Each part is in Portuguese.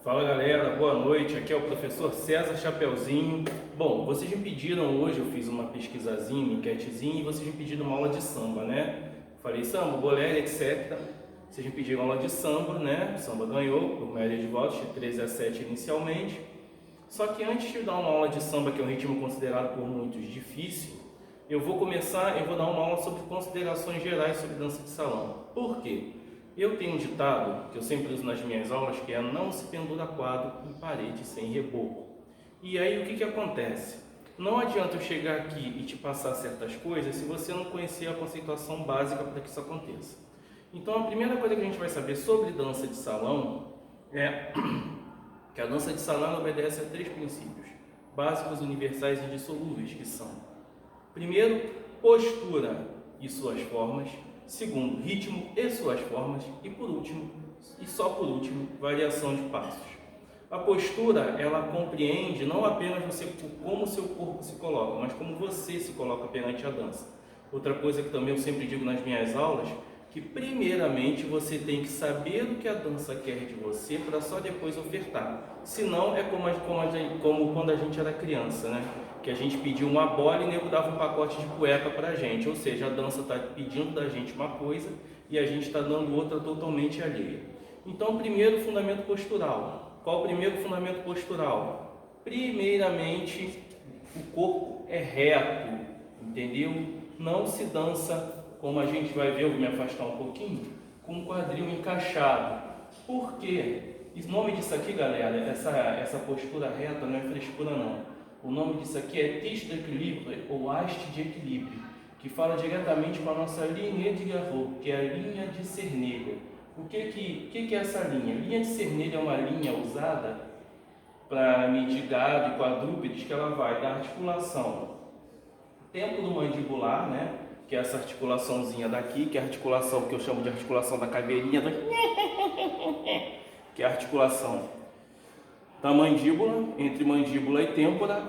Fala galera, boa noite, aqui é o professor César Chapeuzinho. Bom, vocês me pediram hoje, eu fiz uma pesquisazinha, uma enquetezinha, e vocês me pediram uma aula de samba, né? Falei samba, bolero, etc. Vocês me pediram aula de samba, né? O samba ganhou, por maioria de votos, de 13-7 inicialmente. Só que antes de dar uma aula de samba, que é um ritmo considerado por muitos difícil, eu vou dar uma aula sobre considerações gerais sobre dança de salão. Por quê? Eu tenho um ditado que eu sempre uso nas minhas aulas, que é: não se pendura quadro em parede sem reboco. E aí o que acontece? Não adianta eu chegar aqui e te passar certas coisas se você não conhecer a conceituação básica para que isso aconteça. Então a primeira coisa que a gente vai saber sobre dança de salão é que a dança de salão obedece a 3 princípios básicos, universais e indissolúveis, que são: primeiro, postura e suas formas; segundo, ritmo e suas formas; e por último, e só por último, variação de passos. A postura, ela compreende não apenas como o seu corpo se coloca, mas como você se coloca perante a dança. Outra coisa que também eu sempre digo nas minhas aulas, que primeiramente você tem que saber o que a dança quer de você para só depois ofertar. Senão é como quando a gente era criança, né? Que a gente pediu uma bola e o nego dava um pacote de cueca para a gente. Ou seja, a dança está pedindo da gente uma coisa e a gente está dando outra totalmente alheia. Então, primeiro, fundamento postural. Qual o primeiro fundamento postural? Primeiramente, o corpo é reto, entendeu? Não se dança, como a gente vai ver, eu vou me afastar um pouquinho, com o quadril encaixado. Por quê? O nome disso aqui, galera, essa postura reta não é frescura não. O nome disso aqui é teste de equilíbrio ou haste de equilíbrio, que fala diretamente com a nossa linha de Garreau, que é a linha de Cernelha. O que é essa linha? Linha de Cernelha é uma linha usada para medir gado e quadrúpedes, que ela vai da articulação temporomandibular, né? Que é essa articulaçãozinha daqui, que é a articulação que eu chamo de articulação da caveirinha, que é a articulação da mandíbula, entre mandíbula e têmpora,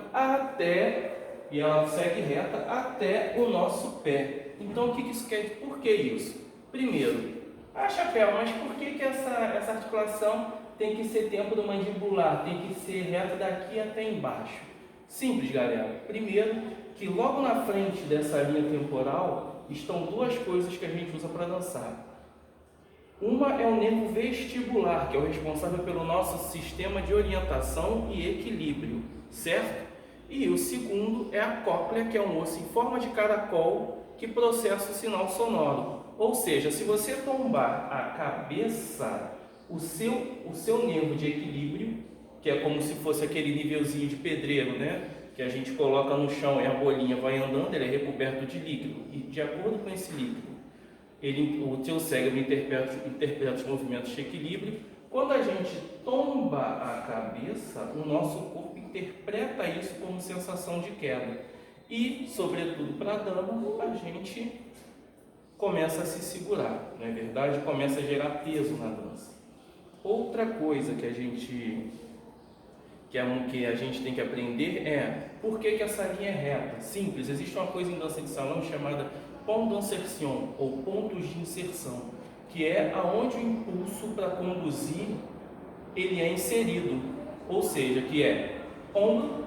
e ela segue reta até o nosso pé. Então o que isso quer? Por que isso? Primeiro, chapéu, mas por que essa articulação tem que ser temporomandibular, tem que ser reta daqui até embaixo? Simples, galera. Primeiro, que logo na frente dessa linha temporal estão 2 coisas que a gente usa para dançar. Uma é o nervo vestibular, que é o responsável pelo nosso sistema de orientação e equilíbrio, certo? E o segundo é a cóclea, que é um osso em forma de caracol que processa o sinal sonoro. Ou seja, se você tombar a cabeça, o seu nervo de equilíbrio, que é como se fosse aquele nívelzinho de pedreiro, né? Que a gente coloca no chão e a bolinha vai andando, ele é recoberto de líquido. E de acordo com esse líquido, o seu cérebro interpreta os movimentos de equilíbrio. Quando a gente tomba a cabeça, o nosso corpo interpreta isso como sensação de queda. E, sobretudo para a dama, a gente começa a se segurar, não é verdade? Começa a gerar peso na dança. Outra coisa que a gente tem que aprender é por que essa linha é reta. Simples, existe uma coisa em dança de salão chamada point d'insertion, ou pontos de inserção, que é aonde o impulso para conduzir ele é inserido, ou seja, que é ombro,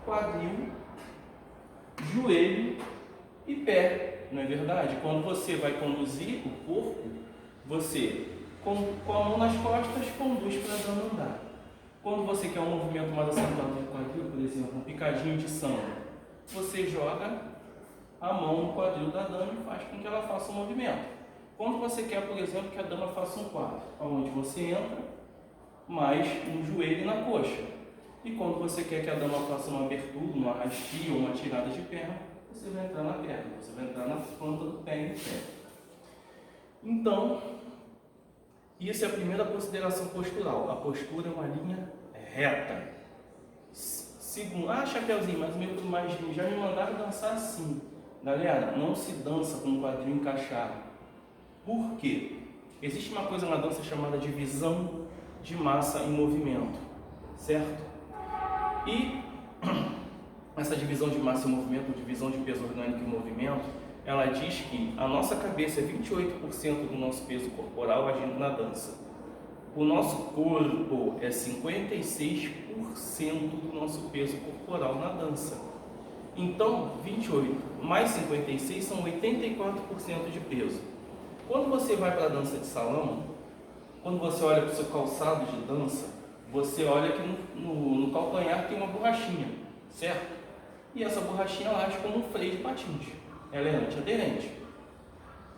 quadril, joelho e pé, não é verdade? Quando você vai conduzir o corpo, você com a mão nas costas conduz para a dama andar. Quando você quer um movimento mais acentuado do quadril, por exemplo, um picadinho de samba, você joga a mão no quadril da dama e faz com que ela faça um movimento. Quando você quer, por exemplo, que a dama faça um quadro, onde você entra mais no joelho e na coxa. E quando você quer que a dama faça uma abertura, uma rastia ou uma tirada de perna, você vai entrar na perna, você vai entrar na ponta do pé e do pé. Então, isso é a primeira consideração postural. A postura é uma linha reta. Segundo, Chapeuzinho, mas já me mandaram dançar assim. Galera, não se dança com o quadril encaixado. Por quê? Existe uma coisa na dança chamada divisão de massa em movimento, certo? E essa divisão de massa em movimento, divisão de peso orgânico em movimento, ela diz que a nossa cabeça é 28% do nosso peso corporal agindo na dança. O nosso corpo é 56% do nosso peso corporal na dança. Então, 28 mais 56 são 84% de peso. Quando você vai para a dança de salão, quando você olha para o seu calçado de dança, você olha que no calcanhar tem uma borrachinha, certo? E essa borrachinha ela age como um freio de patins. Ela é antiaderente.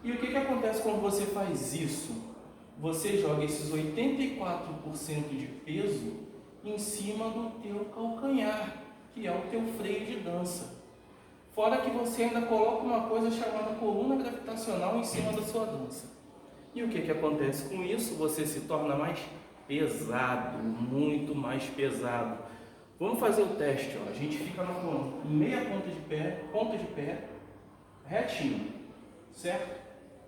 E o que acontece quando você faz isso? Você joga esses 84% de peso em cima do teu calcanhar, que é o teu freio de dança. Fora que você ainda coloca uma coisa chamada coluna gravitacional em cima da sua dança. E o que acontece com isso? Você se torna mais pesado, muito mais pesado. Vamos fazer o teste, ó. A gente fica na ponta, meia ponta de pé, retinho, certo?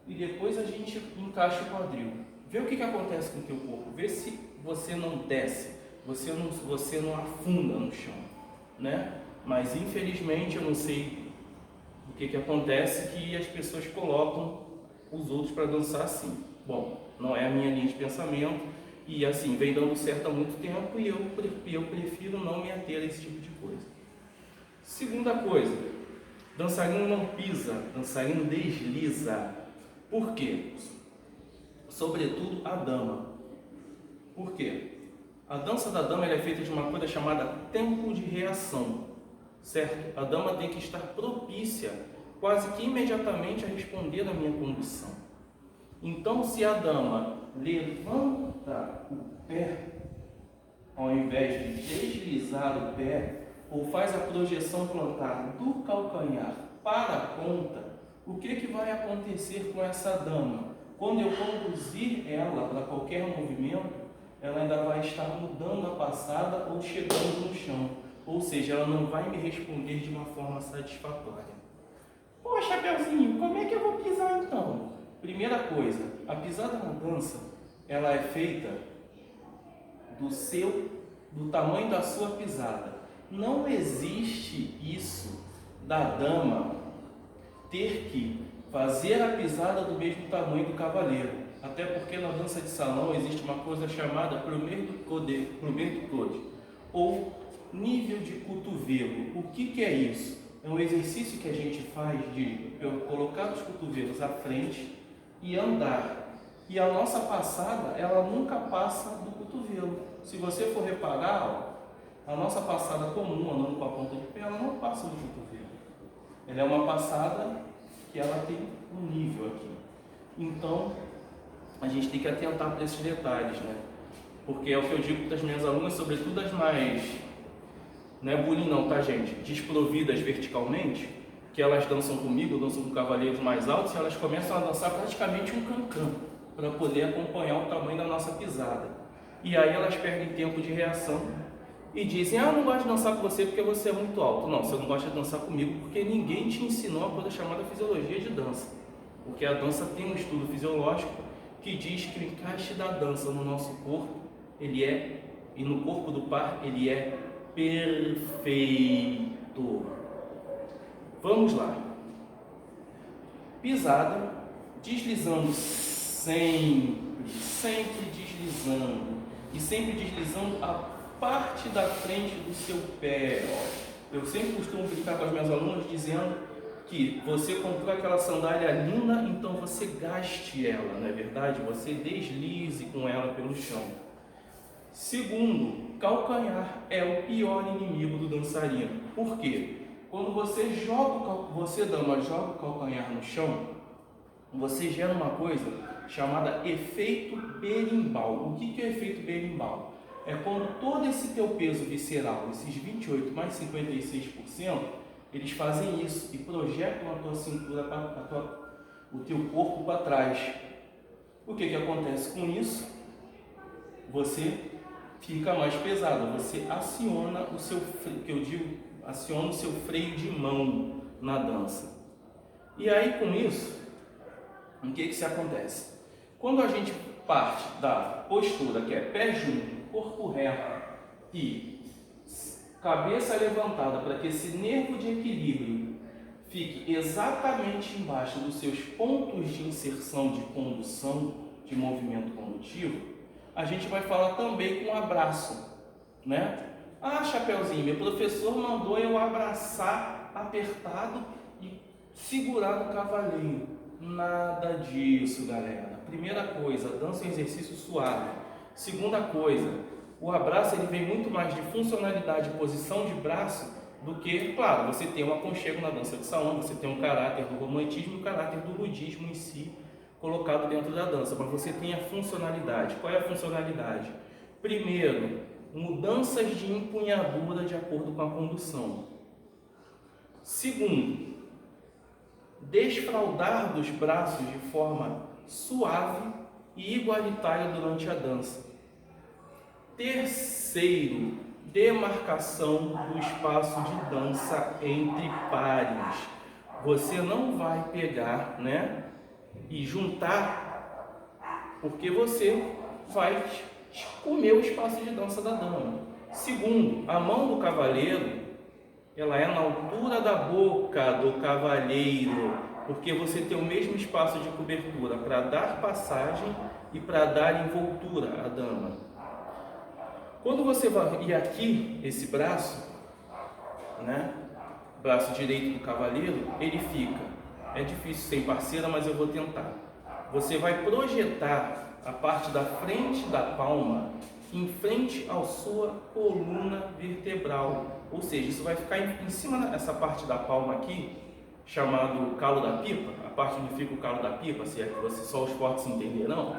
E depois a gente encaixa o quadril. Vê o que acontece com o teu corpo. Vê se você não desce, você não afunda no chão, né? Mas infelizmente eu não sei o que acontece, que as pessoas colocam os outros para dançar assim. Bom, não é a minha linha de pensamento e assim, vem dando certo há muito tempo e eu prefiro não me ater a esse tipo de coisa. Segunda coisa, dançarino não pisa, dançarino desliza. Por quê? Sobretudo a dama. Por quê? A dança da dama ela é feita de uma coisa chamada tempo de reação, certo? A dama tem que estar propícia, quase que imediatamente, a responder à minha condução. Então, se a dama levanta o pé, ao invés de deslizar o pé, ou faz a projeção plantar do calcanhar para a ponta, o que vai acontecer com essa dama? Quando eu conduzir ela para qualquer movimento, ela ainda vai estar mudando a passada ou chegando no chão. Ou seja, ela não vai me responder de uma forma satisfatória. Pô, Chapeuzinho, como é que eu vou pisar então? Primeira coisa, a pisada na dança, ela é feita do tamanho da sua pisada. Não existe isso da dama ter que fazer a pisada do mesmo tamanho do cavaleiro. Até porque na dança de salão existe uma coisa chamada premier du coude, ou nível de cotovelo. O que é isso? É um exercício que a gente faz de colocar os cotovelos à frente e andar. E a nossa passada, ela nunca passa do cotovelo. Se você for reparar, ó, a nossa passada comum, andando com a ponta de pé, ela não passa do cotovelo. Ela é uma passada que ela tem um nível aqui. Então, a gente tem que atentar para esses detalhes, né? Porque é o que eu digo para as minhas alunas, sobretudo as mais, não é bullying não, tá gente? Desprovidas verticalmente, que elas dançam comigo, dançam com cavaleiros mais altos, e elas começam a dançar praticamente um cancan, para poder acompanhar o tamanho da nossa pisada. E aí elas perdem tempo de reação e dizem, ah, eu não gosto de dançar com você porque você é muito alto. Não, você não gosta de dançar comigo porque ninguém te ensinou uma coisa chamada fisiologia de dança. Porque a dança tem um estudo fisiológico que diz que o encaixe da dança no nosso corpo, e no corpo do par, ele é perfeito. Vamos lá. Pisada, deslizando sempre deslizando. E sempre deslizando a parte da frente do seu pé. Eu sempre costumo brincar com as minhas alunas dizendo que você comprou aquela sandália linda, então você gaste ela, não é verdade? Você deslize com ela pelo chão. Segundo, calcanhar é o pior inimigo do dançarino. Por quê? Quando você dama joga o calcanhar no chão, você gera uma coisa chamada efeito berimbau. O que é efeito berimbau? É quando todo esse teu peso visceral, esses 28 mais 56%, eles fazem isso e projetam a tua cintura, o teu corpo para trás. O que acontece com isso? Você fica mais pesado, você aciona o seu freio de mão na dança. E aí com isso, o que se acontece? Quando a gente parte da postura que é pé junto, corpo reto e cabeça levantada para que esse nervo de equilíbrio fique exatamente embaixo dos seus pontos de inserção de condução, de movimento condutivo, a gente vai falar também com abraço, né? Ah, Chapeuzinho, meu professor mandou eu abraçar apertado e segurar no cavaleiro. Nada disso, galera. Primeira coisa, dança é um exercício suave. Segunda coisa, o abraço ele vem muito mais de funcionalidade e posição de braço do que, claro, você tem um aconchego na dança de salão, você tem um caráter do romantismo e um caráter do ludismo em si colocado dentro da dança, mas você tem a funcionalidade. Qual é a funcionalidade? Primeiro, mudanças de empunhadura de acordo com a condução. Segundo, desfraldar dos braços de forma suave e igualitária durante a dança. Terceiro, demarcação do espaço de dança entre pares. Você não vai pegar, né, e juntar, porque você vai comer o espaço de dança da dama. Segundo, a mão do cavaleiro, ela é na altura da boca do cavalheiro, porque você tem o mesmo espaço de cobertura para dar passagem e para dar envoltura à dama. Quando você vai, e aqui, esse braço, né, braço direito do cavaleiro, ele fica, é difícil sem parceira, mas eu vou tentar. Você vai projetar a parte da frente da palma em frente à sua coluna vertebral, ou seja, isso vai ficar em cima dessa parte da palma aqui, chamado calo da pipa, a parte onde fica o calo da pipa, se é que você, só os fortes entenderão,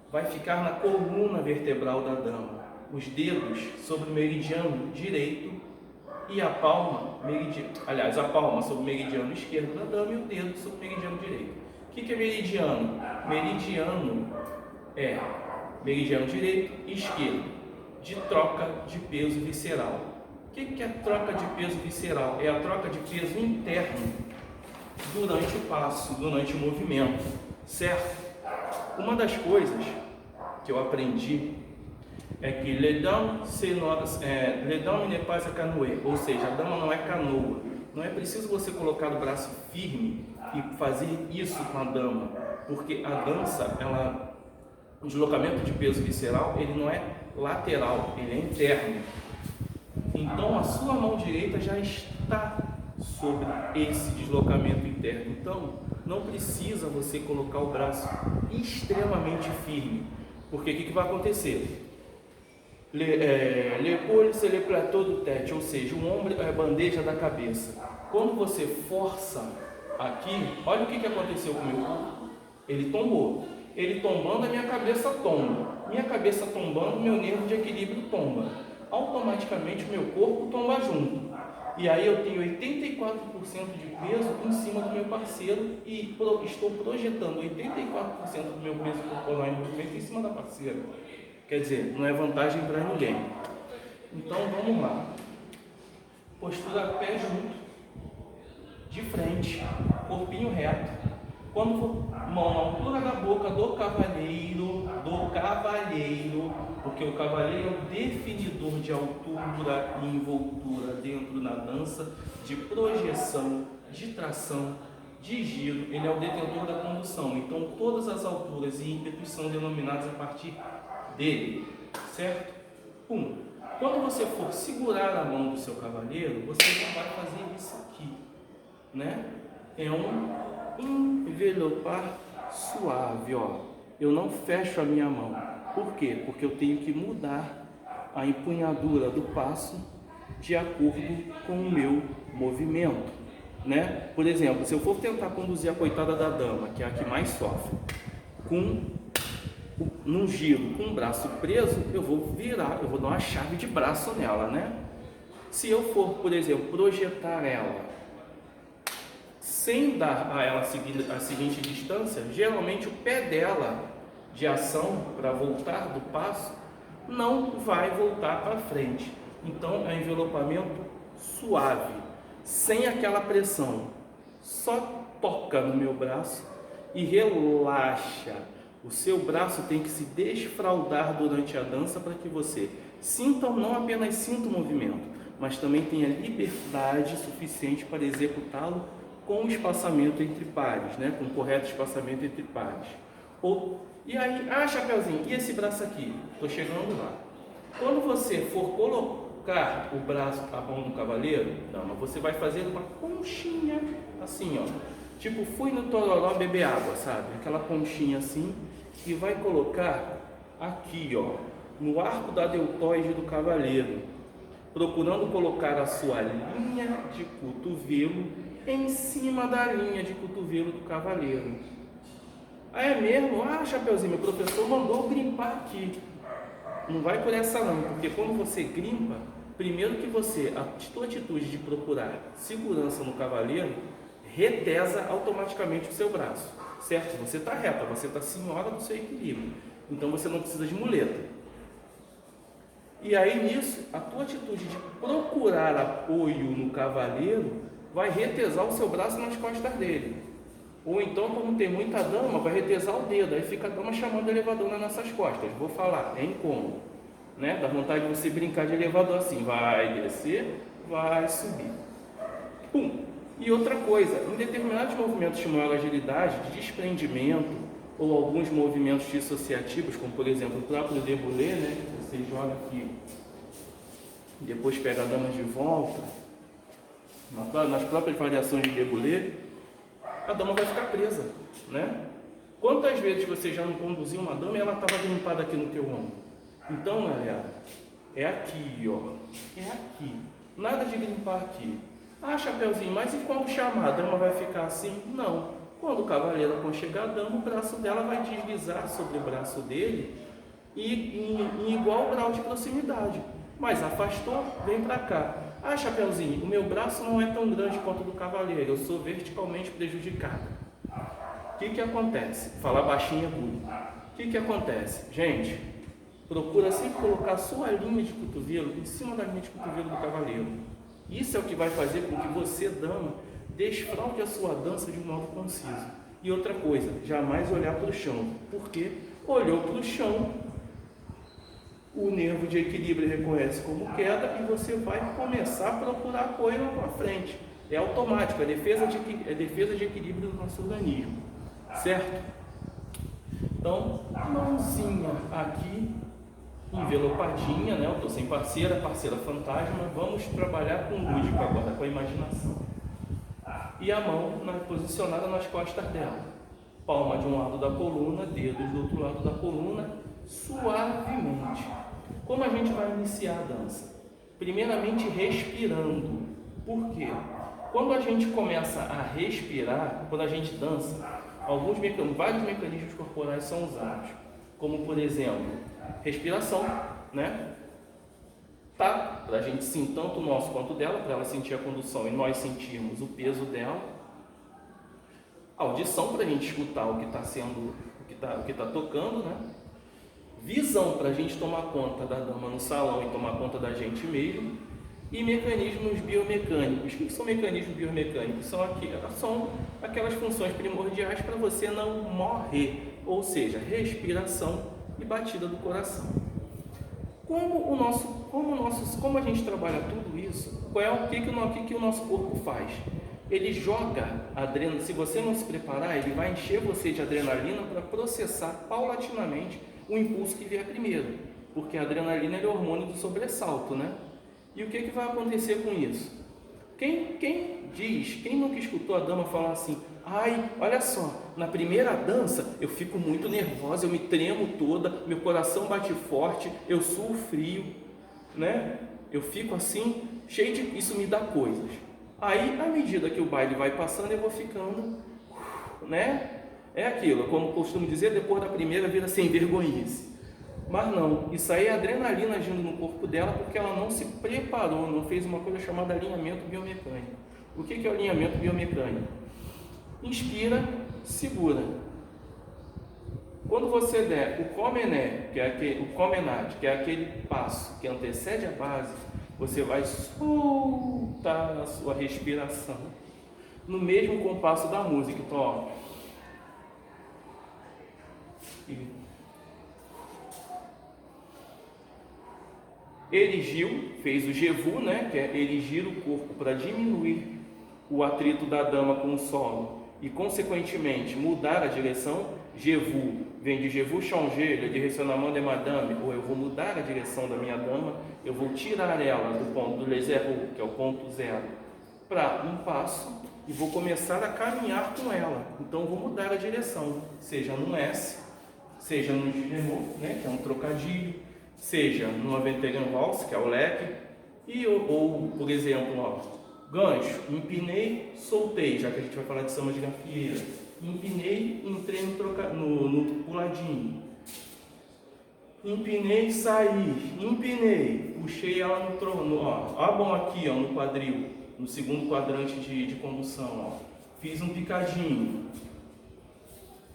vai ficar na coluna vertebral da dama, os dedos sobre o meridiano direito e a palma, a palma sobre o meridiano esquerdo da dama e o dedo sobre o meridiano direito. O que é meridiano? Meridiano é meridiano direito e esquerdo, de troca de peso visceral. O que é troca de peso visceral? É a troca de peso interno durante o passo, durante o movimento, certo? Uma das coisas que eu aprendi é que le dame ne pas à canoë, ou seja, a dama não é canoa. Não é preciso você colocar o braço firme e fazer isso com a dama, porque a dança, o deslocamento de peso visceral, ele não é lateral, ele é interno. Então a sua mão direita já está sobre esse deslocamento interno. Então não precisa você colocar o braço extremamente firme, porque o que vai acontecer? L'épaule, c'est le plateau de tête, ou seja, o ombro é a bandeja da cabeça. Quando você força aqui, olha o que aconteceu com o meu corpo. Ele tombou. Ele tombando, a minha cabeça tomba. Minha cabeça tombando, meu nervo de equilíbrio tomba. Automaticamente o meu corpo tomba junto. E aí eu tenho 84% de peso em cima do meu parceiro e estou projetando 84% do meu peso corporal em movimento em cima da parceira. Quer dizer, não é vantagem para ninguém. Então vamos lá. Postura pé junto, de frente, corpinho reto. Quando for mão na altura da boca do cavaleiro, porque o cavaleiro é o definidor de altura e envoltura dentro da dança, de projeção, de tração, de giro. Ele é o detentor da condução. Então todas as alturas e ímpetos são denominadas a partir dele, certo? Quando você for segurar a mão do seu cavaleiro, você não vai fazer isso aqui, né? É um envelopar suave, ó. Eu não fecho a minha mão. Por quê? Porque eu tenho que mudar a empunhadura do passo de acordo com o meu movimento, né? Por exemplo, se eu for tentar conduzir a coitada da dama, que é a que mais sofre, num giro com o braço preso, eu vou virar, eu vou dar uma chave de braço nela, né? Se eu for, por exemplo, projetar ela sem dar a ela a seguinte distância, geralmente o pé dela de ação para voltar do passo não vai voltar para frente. Então é um envelopamento suave, sem aquela pressão. Só toca no meu braço e relaxa. O seu braço tem que se desfraldar durante a dança para que você sinta, não apenas sinta o movimento, mas também tenha liberdade suficiente para executá-lo com o espaçamento entre pares, né? Com o correto espaçamento entre pares. E aí, Chapeuzinho, e esse braço aqui? Estou chegando lá. Quando você for colocar o braço, a mão no cavaleiro, dama, você vai fazer uma conchinha, assim, ó. Tipo, fui no Tororó beber água, sabe? Aquela conchinha assim, e vai colocar aqui, ó, no arco da deltoide do cavaleiro, procurando colocar a sua linha de cotovelo em cima da linha de cotovelo do cavaleiro. É mesmo? Chapeuzinho, meu professor mandou grimpar aqui. Não vai por essa não, porque quando você grimpa, primeiro que você, a tua atitude de procurar segurança no cavaleiro, retesa automaticamente o seu braço, certo? Você está reta, você está senhora do seu equilíbrio, então você não precisa de muleta. E aí nisso, a tua atitude de procurar apoio no cavaleiro vai retesar o seu braço nas costas dele. Ou então, como tem muita dama, vai retesar o dedo, aí fica a dama chamando o elevador nas nossas costas. Vou falar, é incômodo, né? Dá vontade de você brincar de elevador assim, vai descer, vai subir. Pum! E outra coisa, em determinados movimentos de maior agilidade, de desprendimento, ou alguns movimentos dissociativos, como por exemplo o próprio débulé, né? Você joga aqui, depois pega a dama de volta, nas próprias variações de débulé, a dama vai ficar presa, né? Quantas vezes você já não conduziu uma dama e ela estava grimpada aqui no teu ombro? Então, galera, é aqui, ó, é aqui, nada de grimpar aqui. Chapeuzinho, mas e quando chamar, a dama vai ficar assim? Não. Quando o cavaleiro aconchegar a dama, o braço dela vai deslizar sobre o braço dele e em igual grau de proximidade. Mas afastou, vem para cá. Chapeuzinho, o meu braço não é tão grande quanto o do cavaleiro, eu sou verticalmente prejudicada. O que acontece? Falar baixinho é burro. O que acontece? Gente, procura sempre colocar a sua linha de cotovelo em cima da linha de cotovelo do cavaleiro. Isso é o que vai fazer com que você, dama, desfraude a sua dança de um modo conciso. E outra coisa, jamais olhar para o chão. Porque olhou para o chão, o nervo de equilíbrio reconhece como queda e você vai começar a procurar apoio lá para frente. É automático, é defesa de equilíbrio do nosso organismo, certo? Então, mãozinha aqui, envelopadinha, né? Eu estou sem parceira fantasma, vamos trabalhar com o lúdico agora, com a imaginação. E a mão posicionada nas costas dela, palma de um lado da coluna, dedos do outro lado da coluna, suavemente. Como a gente vai iniciar a dança? Primeiramente respirando. Por quê? Quando a gente começa a respirar, quando a gente dança, vários mecanismos corporais são usados, como por exemplo, respiração, né? Tá? Para a gente sentir tanto o nosso quanto o dela, para ela sentir a condução e nós sentirmos o peso dela. Audição, para a gente escutar o que está sendo, o que está tocando, né? Visão, para a gente tomar conta da dama no salão e tomar conta da gente mesmo. E mecanismos biomecânicos. O que são mecanismos biomecânicos? São aquelas funções primordiais para você não morrer, ou seja, respiração e batida do coração. Como a gente trabalha tudo isso, o que o nosso corpo faz? Ele joga adrenalina. Se você não se preparar, ele vai encher você de adrenalina para processar paulatinamente o impulso que vier primeiro, porque a adrenalina é o hormônio do sobressalto, né? E o que vai acontecer com isso? Quem nunca escutou a dama falar assim: olha só, na primeira dança eu fico muito nervosa, eu me tremo toda, meu coração bate forte, eu suo frio, né? Eu fico assim, isso me dá coisas. Aí, à medida que o baile vai passando, eu vou ficando, né? É aquilo, como costumo dizer, depois da primeira vira sem vergonhice. Mas não, isso aí é adrenalina agindo no corpo dela porque ela não se preparou, não fez uma coisa chamada alinhamento biomecânico. O que é o alinhamento biomecânico? Inspira, segura. Quando você der o comené, o comenade, que é aquele passo que antecede a base, você vai soltar a sua respiração no mesmo compasso da música. Então, ó. Erigiu, fez o jevu, né? Que é erigir o corpo para diminuir o atrito da dama com o solo e, consequentemente, mudar a direção. Jevu, vem de Je vous changer le directionnement de madame, ou eu vou mudar a direção da minha dama, eu vou tirar ela do ponto do les zéro, que é o ponto zero, para um passo e vou começar a caminhar com ela. Então eu vou mudar a direção, seja num S, seja no Guillemot, né, que é um trocadilho, seja no Aventerian Valse, que é o leque, ou por exemplo, ó, gancho, empinei, soltei, já que a gente vai falar de samba de gafieira. Empinei, entrei no puladinho. Empinei, saí. Empinei, puxei ela no trono. Ó, bom aqui, ó, no quadril, no segundo quadrante de condução. Ó. Fiz um picadinho.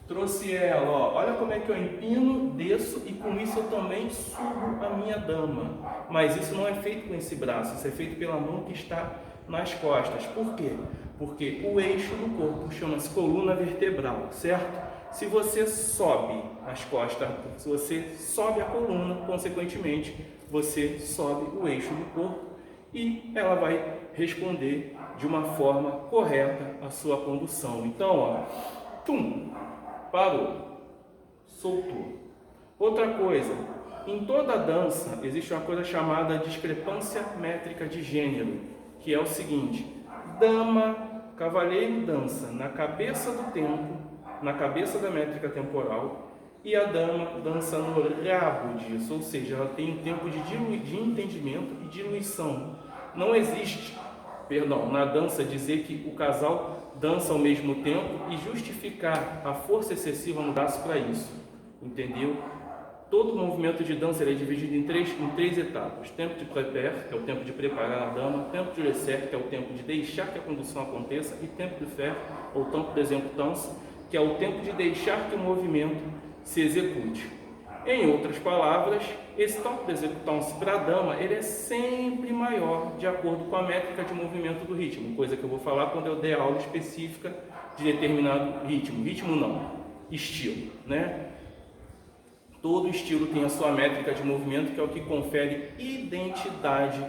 Trouxe ela, ó. Olha como é que eu empino, desço e com isso eu também subo a minha dama. Mas isso não é feito com esse braço, isso é feito pela mão que está nas costas. Por quê? Porque o eixo do corpo chama-se coluna vertebral, certo? Se você sobe as costas, se você sobe a coluna, consequentemente, você sobe o eixo do corpo e ela vai responder de uma forma correta a sua condução. Então, ó, tum, parou, soltou. Outra coisa, em toda dança existe uma coisa chamada discrepância métrica de gênero, que é o seguinte: dama, cavalheiro dança na cabeça do tempo, na cabeça da métrica temporal, e a dama dança no rabo disso, ou seja, ela tem um tempo de entendimento e diluição. Não existe, na dança dizer que o casal dança ao mesmo tempo e justificar a força excessiva no braço para isso, entendeu? Todo movimento de dança é dividido em três etapas: tempo de prépare, que é o tempo de preparar a dama; tempo de laisser, que é o tempo de deixar que a condução aconteça; e tempo de faire, ou tempo de exécutance, que é o tempo de deixar que o movimento se execute. Em outras palavras, esse tempo de exécutance para a dama ele é sempre maior de acordo com a métrica de movimento do ritmo, coisa que eu vou falar quando eu der aula específica de determinado ritmo. Ritmo não, estilo, né? Todo estilo tem a sua métrica de movimento, que é o que confere identidade